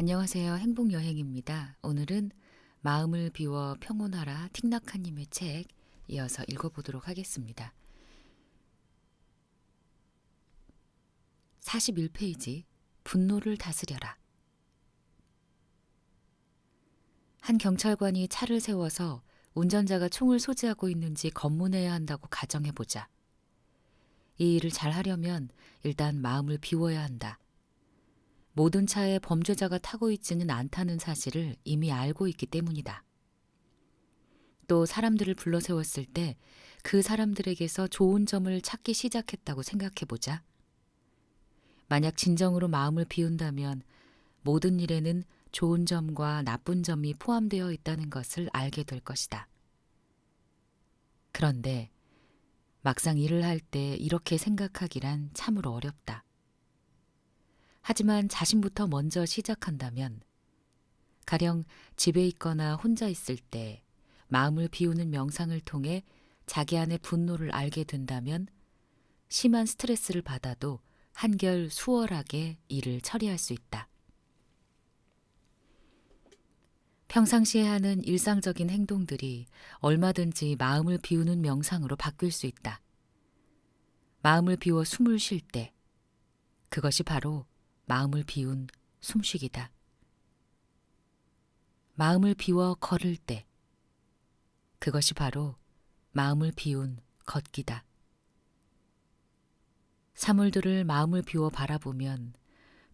안녕하세요. 행복여행입니다. 오늘은 마음을 비워 평온하라 틱낙하님의 책 이어서 읽어보도록 하겠습니다. 41페이지 분노를 다스려라. 한 경찰관이 차를 세워서 운전자가 총을 소지하고 있는지 검문해야 한다고 가정해보자. 이 일을 잘 하려면 일단 마음을 비워야 한다. 모든 차에 범죄자가 타고 있지는 않다는 사실을 이미 알고 있기 때문이다. 또 사람들을 불러세웠을 때 그 사람들에게서 좋은 점을 찾기 시작했다고 생각해보자. 만약 진정으로 마음을 비운다면 모든 일에는 좋은 점과 나쁜 점이 포함되어 있다는 것을 알게 될 것이다. 그런데 막상 일을 할 때 이렇게 생각하기란 참으로 어렵다. 하지만 자신부터 먼저 시작한다면, 가령 집에 있거나 혼자 있을 때 마음을 비우는 명상을 통해 자기 안의 분노를 알게 된다면 심한 스트레스를 받아도 한결 수월하게 일을 처리할 수 있다. 평상시에 하는 일상적인 행동들이 얼마든지 마음을 비우는 명상으로 바뀔 수 있다. 마음을 비워 숨을 쉴 때, 그것이 바로 마음을 비운 숨쉬기다. 마음을 비워 걸을 때, 그것이 바로 마음을 비운 걷기다. 사물들을 마음을 비워 바라보면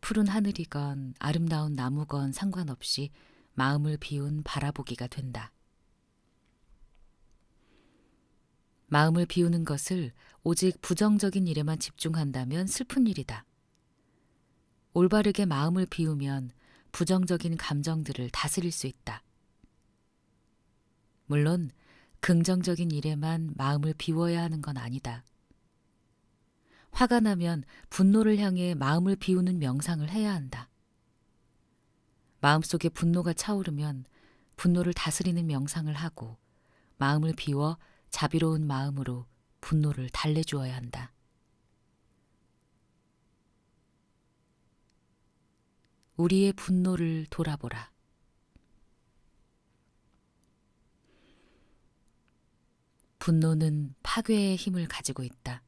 푸른 하늘이건 아름다운 나무건 상관없이 마음을 비운 바라보기가 된다. 마음을 비우는 것을 오직 부정적인 일에만 집중한다면 슬픈 일이다. 올바르게 마음을 비우면 부정적인 감정들을 다스릴 수 있다. 물론 긍정적인 일에만 마음을 비워야 하는 건 아니다. 화가 나면 분노를 향해 마음을 비우는 명상을 해야 한다. 마음속에 분노가 차오르면 분노를 다스리는 명상을 하고 마음을 비워 자비로운 마음으로 분노를 달래주어야 한다. 우리의 분노를 돌아보라. 분노는 파괴의 힘을 가지고 있다.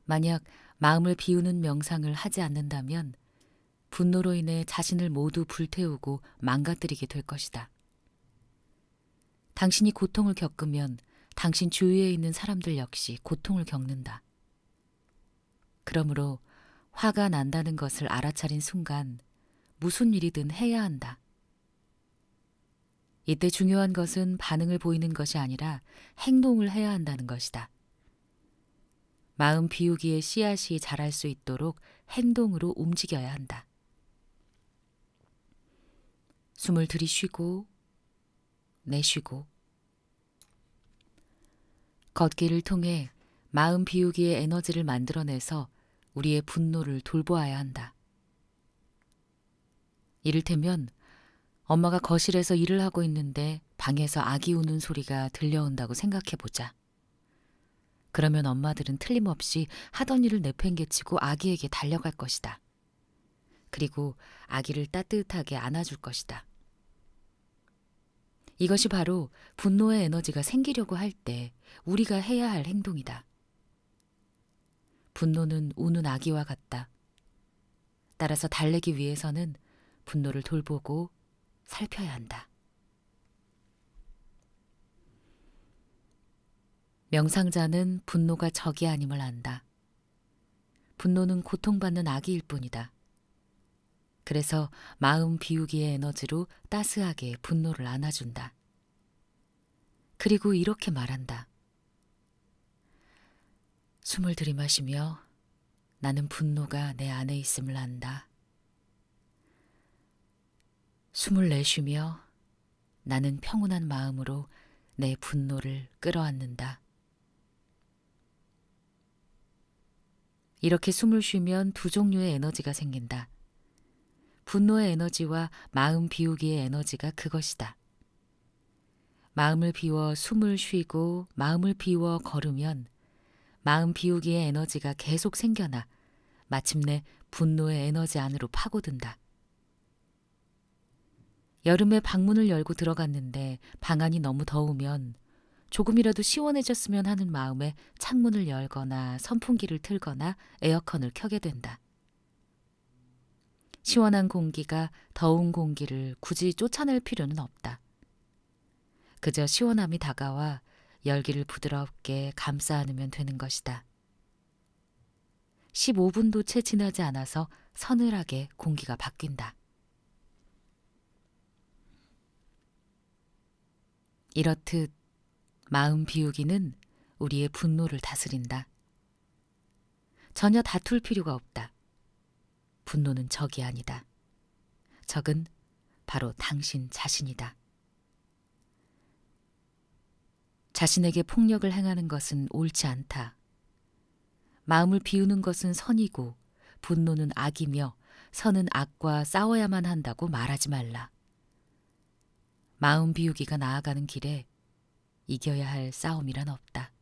만약 마음을 비우는 명상을 하지 않는다면 분노로 인해 자신을 모두 불태우고 망가뜨리게 될 것이다. 당신이 고통을 겪으면 당신 주위에 있는 사람들 역시 고통을 겪는다. 그러므로 화가 난다는 것을 알아차린 순간 무슨 일이든 해야 한다. 이때 중요한 것은 반응을 보이는 것이 아니라 행동을 해야 한다는 것이다. 마음 비우기의 씨앗이 자랄 수 있도록 행동으로 움직여야 한다. 숨을 들이쉬고 내쉬고 걷기를 통해 마음 비우기의 에너지를 만들어내서 우리의 분노를 돌보아야 한다. 이를테면 엄마가 거실에서 일을 하고 있는데 방에서 아기 우는 소리가 들려온다고 생각해보자. 그러면 엄마들은 틀림없이 하던 일을 내팽개치고 아기에게 달려갈 것이다. 그리고 아기를 따뜻하게 안아줄 것이다. 이것이 바로 분노의 에너지가 생기려고 할 때 우리가 해야 할 행동이다. 분노는 우는 아기와 같다. 따라서 달래기 위해서는 분노를 돌보고 살펴야 한다. 명상자는 분노가 적이 아님을 안다. 분노는 고통받는 아기일 뿐이다. 그래서 마음 비우기의 에너지로 따스하게 분노를 안아준다. 그리고 이렇게 말한다. 숨을 들이마시며 나는 분노가 내 안에 있음을 안다. 숨을 내쉬며 나는 평온한 마음으로 내 분노를 끌어안는다. 이렇게 숨을 쉬면 두 종류의 에너지가 생긴다. 분노의 에너지와 마음 비우기의 에너지가 그것이다. 마음을 비워 숨을 쉬고 마음을 비워 걸으면 마음 비우기의 에너지가 계속 생겨나 마침내 분노의 에너지 안으로 파고든다. 여름에 방문을 열고 들어갔는데 방 안이 너무 더우면 조금이라도 시원해졌으면 하는 마음에 창문을 열거나 선풍기를 틀거나 에어컨을 켜게 된다. 시원한 공기가 더운 공기를 굳이 쫓아낼 필요는 없다. 그저 시원함이 다가와 열기를 부드럽게 감싸 안으면 되는 것이다. 15분도 채 지나지 않아서 서늘하게 공기가 바뀐다. 이렇듯 마음 비우기는 우리의 분노를 다스린다. 전혀 다툴 필요가 없다. 분노는 적이 아니다. 적은 바로 당신 자신이다. 자신에게 폭력을 행하는 것은 옳지 않다. 마음을 비우는 것은 선이고 분노는 악이며 선은 악과 싸워야만 한다고 말하지 말라. 마음 비우기가 나아가는 길에 이겨야 할 싸움이란 없다.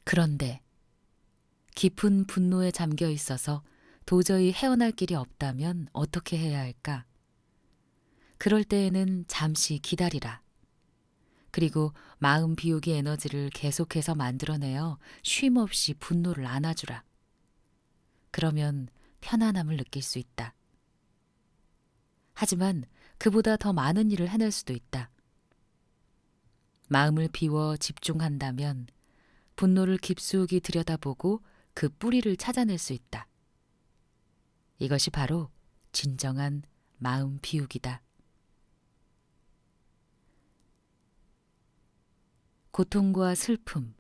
그런데 깊은 분노에 잠겨 있어서 도저히 헤어날 길이 없다면 어떻게 해야 할까? 그럴 때에는 잠시 기다리라. 그리고 마음 비우기 에너지를 계속해서 만들어내어 쉼없이 분노를 안아주라. 그러면 편안함을 느낄 수 있다. 하지만 그보다 더 많은 일을 해낼 수도 있다. 마음을 비워 집중한다면 분노를 깊숙이 들여다보고 그 뿌리를 찾아낼 수 있다. 이것이 바로 진정한 마음 비우기다. 고통과 슬픔,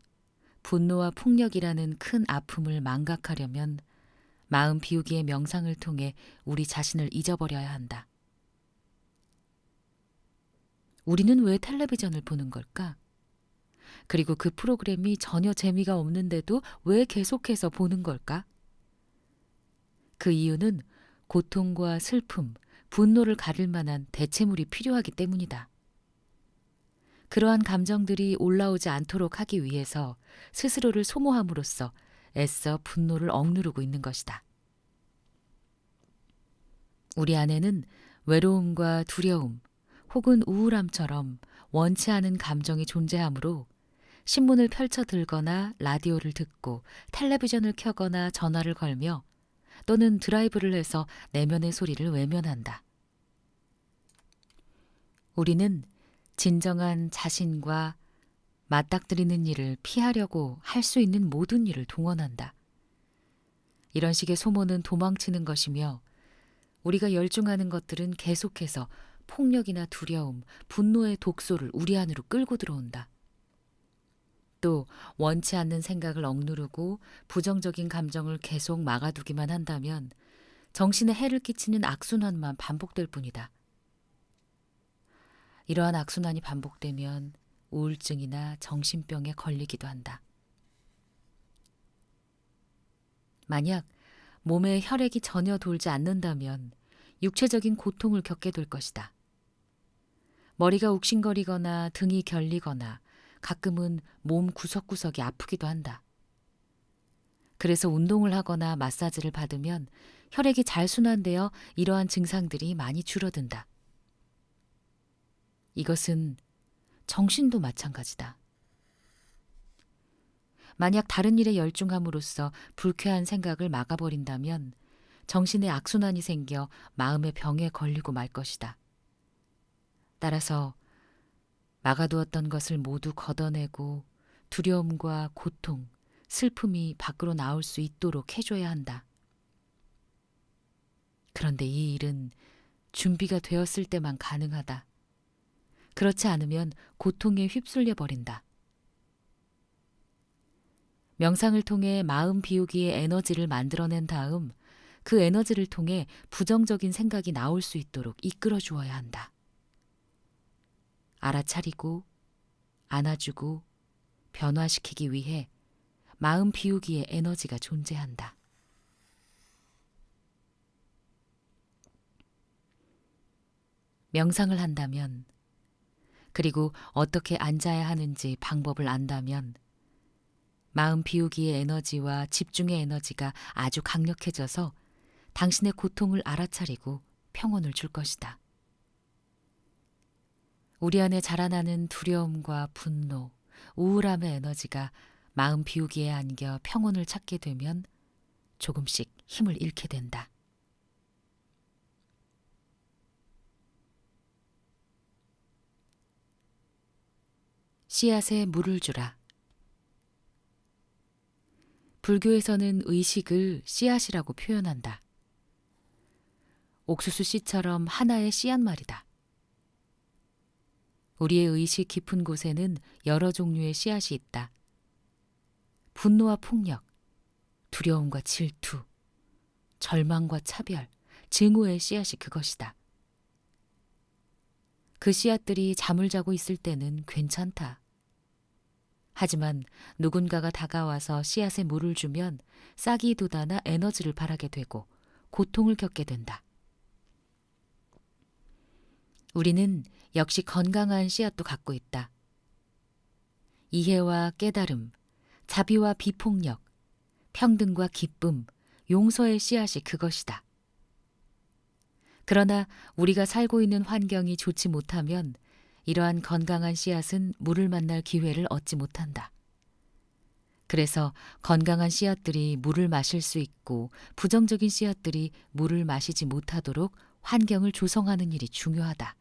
분노와 폭력이라는 큰 아픔을 망각하려면 마음 비우기의 명상을 통해 우리 자신을 잊어버려야 한다. 우리는 왜 텔레비전을 보는 걸까? 그리고 그 프로그램이 전혀 재미가 없는데도 왜 계속해서 보는 걸까? 그 이유는 고통과 슬픔, 분노를 가릴 만한 대체물이 필요하기 때문이다. 그러한 감정들이 올라오지 않도록 하기 위해서 스스로를 소모함으로써 애써 분노를 억누르고 있는 것이다. 우리 안에는 외로움과 두려움 혹은 우울함처럼 원치 않은 감정이 존재하므로 신문을 펼쳐 들거나 라디오를 듣고 텔레비전을 켜거나 전화를 걸며 또는 드라이브를 해서 내면의 소리를 외면한다. 우리는 진정한 자신과 맞닥뜨리는 일을 피하려고 할 수 있는 모든 일을 동원한다. 이런 식의 소모는 도망치는 것이며 우리가 열중하는 것들은 계속해서 폭력이나 두려움, 분노의 독소를 우리 안으로 끌고 들어온다. 또 원치 않는 생각을 억누르고 부정적인 감정을 계속 막아두기만 한다면 정신에 해를 끼치는 악순환만 반복될 뿐이다. 이러한 악순환이 반복되면 우울증이나 정신병에 걸리기도 한다. 만약 몸에 혈액이 전혀 돌지 않는다면 육체적인 고통을 겪게 될 것이다. 머리가 욱신거리거나 등이 결리거나 가끔은 몸 구석구석이 아프기도 한다. 그래서 운동을 하거나 마사지를 받으면 혈액이 잘 순환되어 이러한 증상들이 많이 줄어든다. 이것은 정신도 마찬가지다. 만약 다른 일에 열중함으로써 불쾌한 생각을 막아버린다면 정신에 악순환이 생겨 마음의 병에 걸리고 말 것이다. 따라서 막아두었던 것을 모두 걷어내고 두려움과 고통, 슬픔이 밖으로 나올 수 있도록 해줘야 한다. 그런데 이 일은 준비가 되었을 때만 가능하다. 그렇지 않으면 고통에 휩쓸려 버린다. 명상을 통해 마음 비우기의 에너지를 만들어낸 다음 그 에너지를 통해 부정적인 생각이 나올 수 있도록 이끌어 주어야 한다. 알아차리고 안아주고 변화시키기 위해 마음 비우기의 에너지가 존재한다. 명상을 한다면, 그리고 어떻게 앉아야 하는지 방법을 안다면 마음 비우기의 에너지와 집중의 에너지가 아주 강력해져서 당신의 고통을 알아차리고 평온을 줄 것이다. 우리 안에 자라나는 두려움과 분노, 우울함의 에너지가 마음 비우기에 안겨 평온을 찾게 되면 조금씩 힘을 잃게 된다. 씨앗에 물을 주라. 불교에서는 의식을 씨앗이라고 표현한다. 옥수수 씨처럼 하나의 씨앗 말이다. 우리의 의식 깊은 곳에는 여러 종류의 씨앗이 있다. 분노와 폭력, 두려움과 질투, 절망과 차별, 증오의 씨앗이 그것이다. 그 씨앗들이 잠을 자고 있을 때는 괜찮다. 하지만 누군가가 다가와서 씨앗에 물을 주면 싹이 돋아나 에너지를 발하게 되고 고통을 겪게 된다. 우리는 역시 건강한 씨앗도 갖고 있다. 이해와 깨달음, 자비와 비폭력, 평등과 기쁨, 용서의 씨앗이 그것이다. 그러나 우리가 살고 있는 환경이 좋지 못하면 이러한 건강한 씨앗은 물을 만날 기회를 얻지 못한다. 그래서 건강한 씨앗들이 물을 마실 수 있고 부정적인 씨앗들이 물을 마시지 못하도록 환경을 조성하는 일이 중요하다.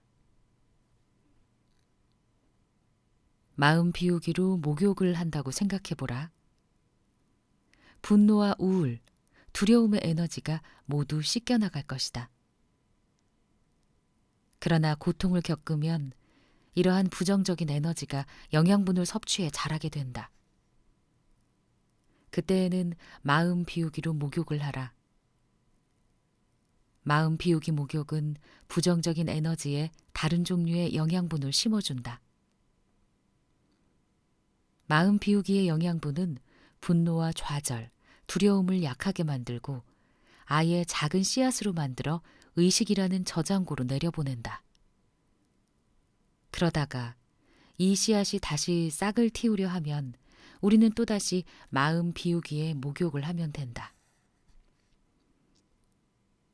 마음 비우기로 목욕을 한다고 생각해보라. 분노와 우울, 두려움의 에너지가 모두 씻겨나갈 것이다. 그러나 고통을 겪으면 이러한 부정적인 에너지가 영양분을 섭취해 자라게 된다. 그때에는 마음 비우기로 목욕을 하라. 마음 비우기 목욕은 부정적인 에너지에 다른 종류의 영양분을 심어준다. 마음 비우기의 영양분은 분노와 좌절, 두려움을 약하게 만들고 아예 작은 씨앗으로 만들어 의식이라는 저장고로 내려보낸다. 그러다가 이 씨앗이 다시 싹을 틔우려 하면 우리는 또다시 마음 비우기에 목욕을 하면 된다.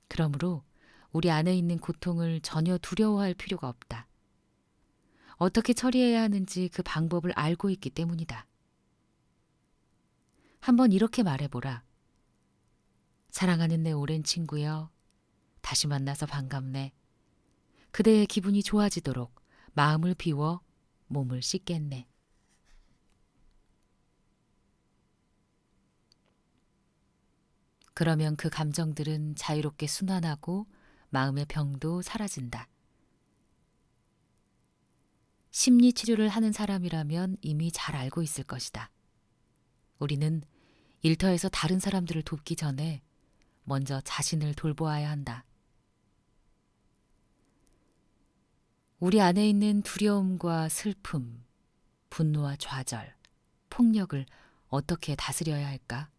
그러므로 우리 안에 있는 고통을 전혀 두려워할 필요가 없다. 어떻게 처리해야 하는지 그 방법을 알고 있기 때문이다. 한번 이렇게 말해보라. 사랑하는 내 오랜 친구여, 다시 만나서 반갑네. 그대의 기분이 좋아지도록 마음을 비워 몸을 씻겠네. 그러면 그 감정들은 자유롭게 순환하고 마음의 병도 사라진다. 심리 치료를 하는 사람이라면 이미 잘 알고 있을 것이다. 우리는 일터에서 다른 사람들을 돕기 전에 먼저 자신을 돌보아야 한다. 우리 안에 있는 두려움과 슬픔, 분노와 좌절, 폭력을 어떻게 다스려야 할까?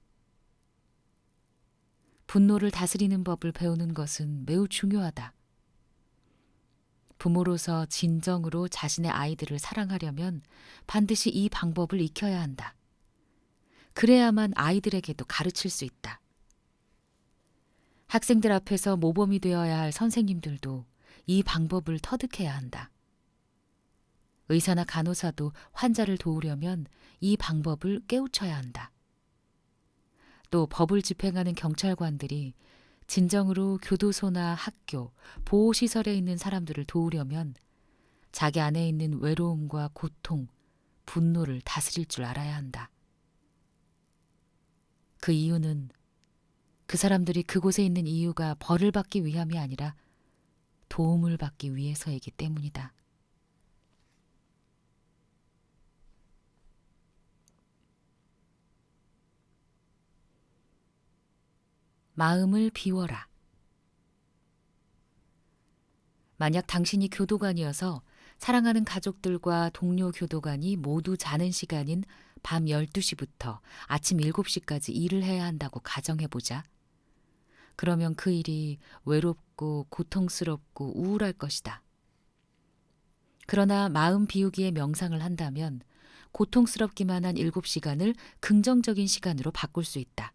분노를 다스리는 법을 배우는 것은 매우 중요하다. 부모로서 진정으로 자신의 아이들을 사랑하려면 반드시 이 방법을 익혀야 한다. 그래야만 아이들에게도 가르칠 수 있다. 학생들 앞에서 모범이 되어야 할 선생님들도 이 방법을 터득해야 한다. 의사나 간호사도 환자를 도우려면 이 방법을 깨우쳐야 한다. 또 법을 집행하는 경찰관들이 진정으로 교도소나 학교, 보호시설에 있는 사람들을 도우려면 자기 안에 있는 외로움과 고통, 분노를 다스릴 줄 알아야 한다. 그 이유는 그 사람들이 그곳에 있는 이유가 벌을 받기 위함이 아니라 도움을 받기 위해서이기 때문이다. 마음을 비워라. 만약 당신이 교도관이어서 사랑하는 가족들과 동료 교도관이 모두 자는 시간인 밤 12시부터 아침 7시까지 일을 해야 한다고 가정해보자. 그러면 그 일이 외롭고 고통스럽고 우울할 것이다. 그러나 마음 비우기의 명상을 한다면 고통스럽기만 한 7시간을 긍정적인 시간으로 바꿀 수 있다.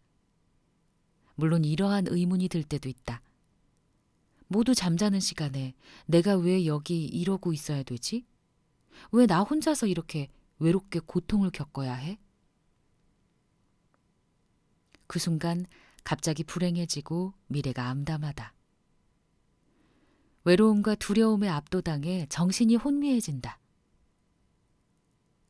물론 이러한 의문이 들 때도 있다. 모두 잠자는 시간에 내가 왜 여기 이러고 있어야 되지? 왜 나 혼자서 이렇게 외롭게 고통을 겪어야 해? 그 순간 갑자기 불행해지고 미래가 암담하다. 외로움과 두려움에 압도당해 정신이 혼미해진다.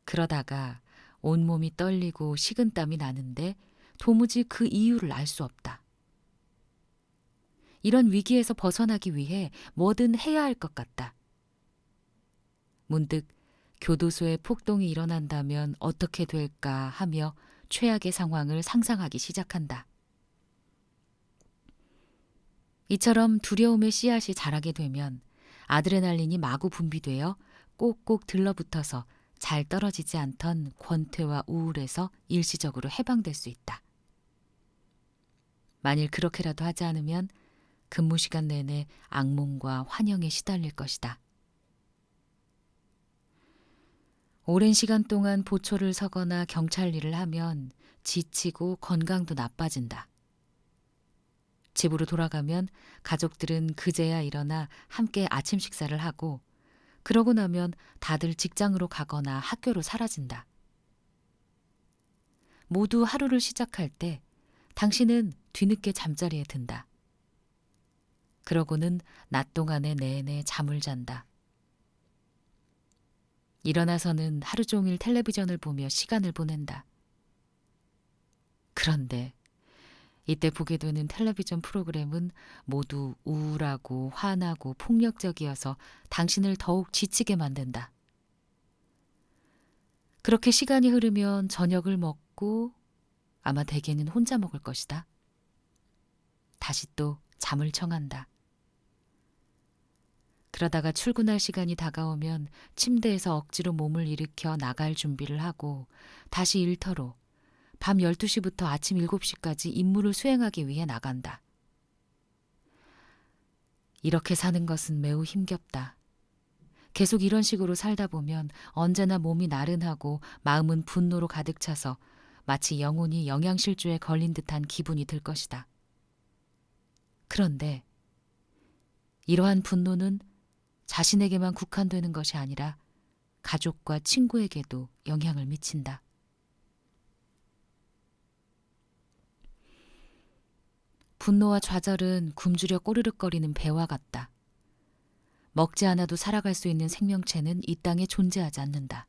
그러다가 온몸이 떨리고 식은땀이 나는데 도무지 그 이유를 알 수 없다. 이런 위기에서 벗어나기 위해 뭐든 해야 할 것 같다. 문득 교도소에 폭동이 일어난다면 어떻게 될까 하며 최악의 상황을 상상하기 시작한다. 이처럼 두려움의 씨앗이 자라게 되면 아드레날린이 마구 분비되어 꼭꼭 들러붙어서 잘 떨어지지 않던 권태와 우울에서 일시적으로 해방될 수 있다. 만일 그렇게라도 하지 않으면 근무 시간 내내 악몽과 환영에 시달릴 것이다. 오랜 시간 동안 보초를 서거나 경찰 일을 하면 지치고 건강도 나빠진다. 집으로 돌아가면 가족들은 그제야 일어나 함께 아침 식사를 하고 그러고 나면 다들 직장으로 가거나 학교로 사라진다. 모두 하루를 시작할 때 당신은 뒤늦게 잠자리에 든다. 그러고는 낮 동안에 내내 잠을 잔다. 일어나서는 하루 종일 텔레비전을 보며 시간을 보낸다. 그런데 이때 보게 되는 텔레비전 프로그램은 모두 우울하고 화나고 폭력적이어서 당신을 더욱 지치게 만든다. 그렇게 시간이 흐르면 저녁을 먹고 아마 대개는 혼자 먹을 것이다. 다시 또 잠을 청한다. 그러다가 출근할 시간이 다가오면 침대에서 억지로 몸을 일으켜 나갈 준비를 하고 다시 일터로 밤 12시부터 아침 7시까지 임무를 수행하기 위해 나간다. 이렇게 사는 것은 매우 힘겹다. 계속 이런 식으로 살다 보면 언제나 몸이 나른하고 마음은 분노로 가득 차서 마치 영혼이 영양실조에 걸린 듯한 기분이 들 것이다. 그런데 이러한 분노는 자신에게만 국한되는 것이 아니라 가족과 친구에게도 영향을 미친다. 분노와 좌절은 굶주려 꼬르륵거리는 배와 같다. 먹지 않아도 살아갈 수 있는 생명체는 이 땅에 존재하지 않는다.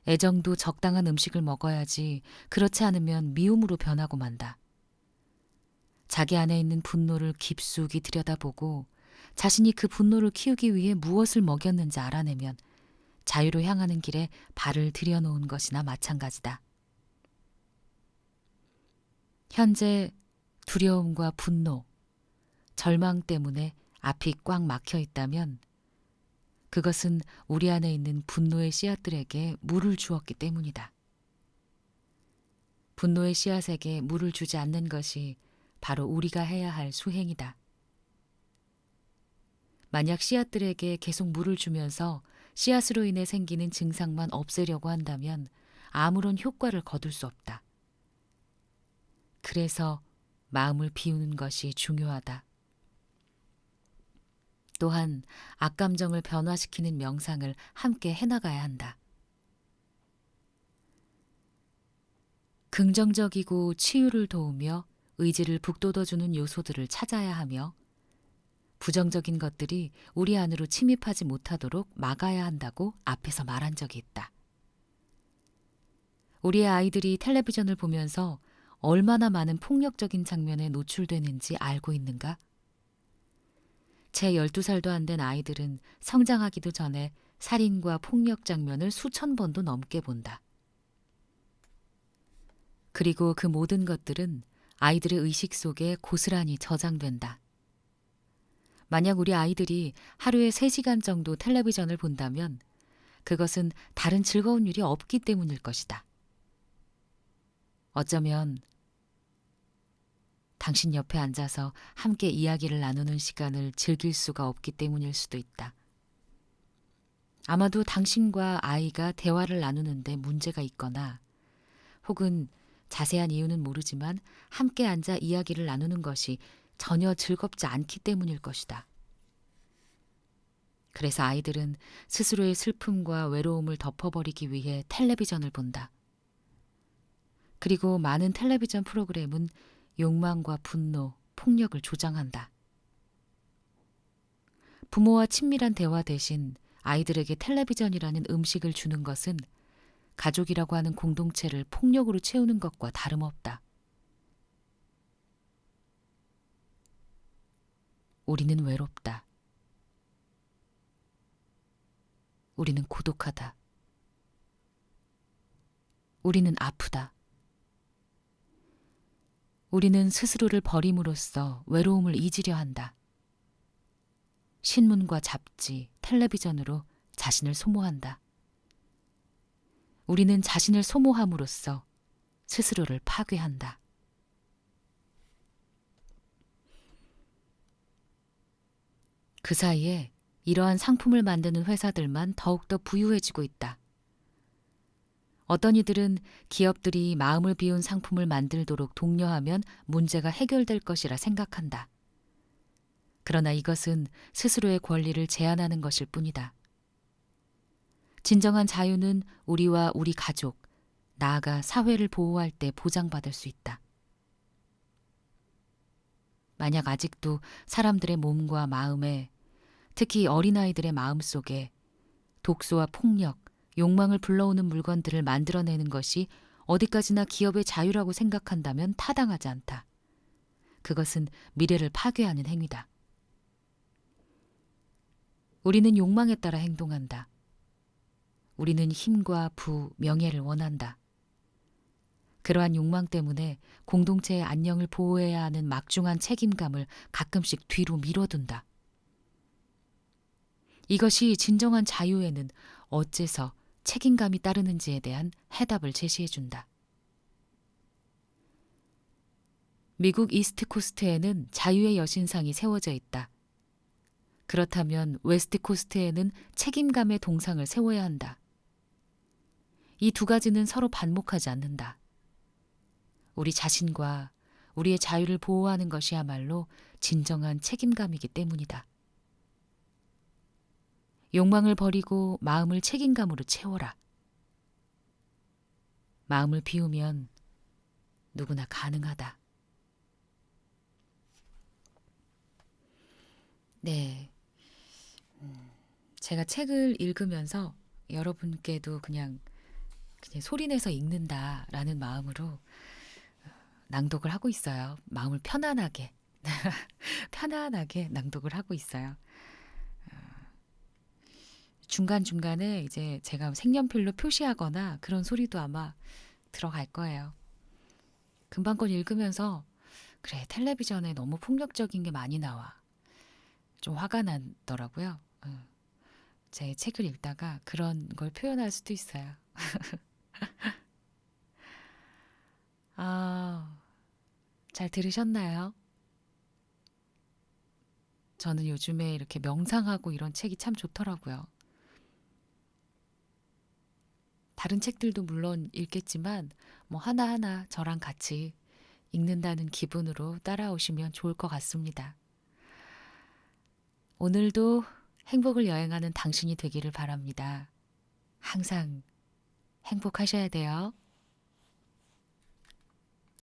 애정도 적당한 음식을 먹어야지 그렇지 않으면 미움으로 변하고 만다. 자기 안에 있는 분노를 깊숙이 들여다보고 자신이 그 분노를 키우기 위해 무엇을 먹였는지 알아내면 자유로 향하는 길에 발을 들여놓은 것이나 마찬가지다. 현재 두려움과 분노, 절망 때문에 앞이 꽉 막혀 있다면 그것은 우리 안에 있는 분노의 씨앗들에게 물을 주었기 때문이다. 분노의 씨앗에게 물을 주지 않는 것이 바로 우리가 해야 할 수행이다. 만약 씨앗들에게 계속 물을 주면서 씨앗으로 인해 생기는 증상만 없애려고 한다면 아무런 효과를 거둘 수 없다. 그래서 마음을 비우는 것이 중요하다. 또한 악감정을 변화시키는 명상을 함께 해나가야 한다. 긍정적이고 치유를 도우며 의지를 북돋워주는 요소들을 찾아야 하며 부정적인 것들이 우리 안으로 침입하지 못하도록 막아야 한다고 앞에서 말한 적이 있다. 우리의 아이들이 텔레비전을 보면서 얼마나 많은 폭력적인 장면에 노출되는지 알고 있는가? 제 12살도 안 된 아이들은 성장하기도 전에 살인과 폭력 장면을 수천 번도 넘게 본다. 그리고 그 모든 것들은 아이들의 의식 속에 고스란히 저장된다. 만약 우리 아이들이 하루에 3시간 정도 텔레비전을 본다면 그것은 다른 즐거운 일이 없기 때문일 것이다. 어쩌면 당신 옆에 앉아서 함께 이야기를 나누는 시간을 즐길 수가 없기 때문일 수도 있다. 아마도 당신과 아이가 대화를 나누는데 문제가 있거나 혹은 자세한 이유는 모르지만 함께 앉아 이야기를 나누는 것이 전혀 즐겁지 않기 때문일 것이다. 그래서 아이들은 스스로의 슬픔과 외로움을 덮어버리기 위해 텔레비전을 본다. 그리고 많은 텔레비전 프로그램은 욕망과 분노, 폭력을 조장한다. 부모와 친밀한 대화 대신 아이들에게 텔레비전이라는 음식을 주는 것은 가족이라고 하는 공동체를 폭력으로 채우는 것과 다름없다. 우리는 외롭다. 우리는 고독하다. 우리는 아프다. 우리는 스스로를 버림으로써 외로움을 잊으려 한다. 신문과 잡지, 텔레비전으로 자신을 소모한다. 우리는 자신을 소모함으로써 스스로를 파괴한다. 그 사이에 이러한 상품을 만드는 회사들만 더욱더 부유해지고 있다. 어떤 이들은 기업들이 마음을 비운 상품을 만들도록 독려하면 문제가 해결될 것이라 생각한다. 그러나 이것은 스스로의 권리를 제한하는 것일 뿐이다. 진정한 자유는 우리와 우리 가족, 나아가 사회를 보호할 때 보장받을 수 있다. 만약 아직도 사람들의 몸과 마음에, 특히 어린아이들의 마음속에 독소와 폭력, 욕망을 불러오는 물건들을 만들어내는 것이 어디까지나 기업의 자유라고 생각한다면 타당하지 않다. 그것은 미래를 파괴하는 행위다. 우리는 욕망에 따라 행동한다. 우리는 힘과 부, 명예를 원한다. 그러한 욕망 때문에 공동체의 안녕을 보호해야 하는 막중한 책임감을 가끔씩 뒤로 미뤄둔다. 이것이 진정한 자유에는 어째서 책임감이 따르는지에 대한 해답을 제시해준다. 미국 이스트코스트에는 자유의 여신상이 세워져 있다. 그렇다면 웨스트코스트에는 책임감의 동상을 세워야 한다. 이 두 가지는 서로 반목하지 않는다. 우리 자신과 우리의 자유를 보호하는 것이야말로 진정한 책임감이기 때문이다. 욕망을 버리고 마음을 책임감으로 채워라. 마음을 비우면 누구나 가능하다. 네. 제가 책을 읽으면서 여러분께도 그냥 소리내서 읽는다라는 마음으로 낭독을 하고 있어요. 마음을 편안하게, 편안하게 낭독을 하고 있어요. 중간중간에 이제 제가 색연필로 표시하거나 그런 소리도 아마 들어갈 거예요. 금방 건 읽으면서 그래, 텔레비전에 너무 폭력적인 게 많이 나와. 좀 화가 나더라고요. 제 책을 읽다가 그런 걸 표현할 수도 있어요. 잘 들으셨나요? 저는 요즘에 이렇게 명상하고 이런 책이 참 좋더라고요. 다른 책들도 물론 읽겠지만 뭐 하나하나 저랑 같이 읽는다는 기분으로 따라오시면 좋을 것 같습니다. 오늘도 행복을 여행하는 당신이 되기를 바랍니다. 항상 행복하셔야 돼요.